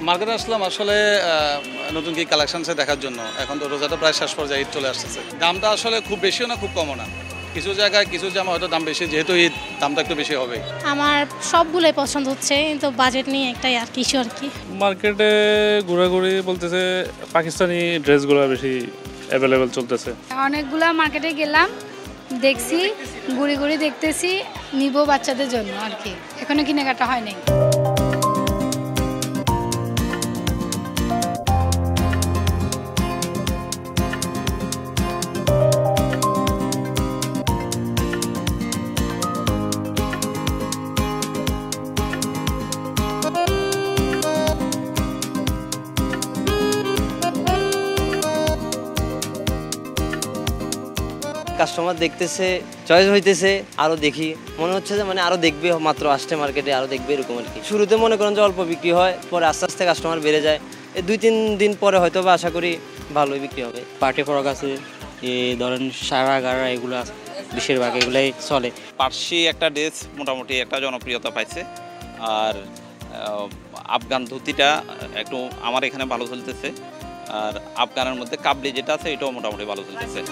মার্কেটে আসলাম আসলে নতুন কি কালেকশনসে দেখার জন্য। এখন তো রোজাটা প্রায় শেষ পর্যায়ে, ঈদ চলে আসতেছে। দামটা আসলে খুব বেশিও না, খুব কমও না। কিছু জায়গায় কিছু জামা হয়তো দাম বেশি, যেহেতু ঈদ দামটা একটু বেশি হবে। আমার সবগুলোই পছন্দ হচ্ছে, কিন্তু বাজেট নিয়ে একটাই আর কিছু আর কি। মার্কেটে ঘোরাঘুরি বলতেছে পাকিস্তানি ড্রেসগুলো বেশি অ্যাভেলেবেল চলতেছে। অনেকগুলা মার্কেটে গেলাম, দেখছি, ঘুরে ঘুরে দেখতেছি, নিব বাচ্চাদের জন্য আর কি। এখনো কেনাকাটা হয় নাই। কাস্টমার দেখতেছে, চয়েস হইতেছে, আরো দেখি, মনে হচ্ছে যে মানে আরো দেখবে, মাত্র আসছে মার্কেটে আরো দেখবে এরকম আর কি। শুরুতে মনে করেন যে অল্প বিক্রি হয়, পরে আস্তে আস্তে কাস্টমার বেড়ে যায়। এই 2-3 দিন পরে হয়তো বা আশা করি ভালোই বিক্রি হবে। পার্টি ফ্রক আছে, ধরেন সারা গাড়া, এগুলো বেশিরভাগ এগুলাই চলে। পার্সি একটা ড্রেস মোটামুটি একটা জনপ্রিয়তা পাইছে। আর আফগান ধুতিটা একটু আমার এখানে ভালো চলতেছে। আর আফগানের মধ্যে কাবলি যেটা আছে এটাও মোটামুটি ভালো চলতেছে।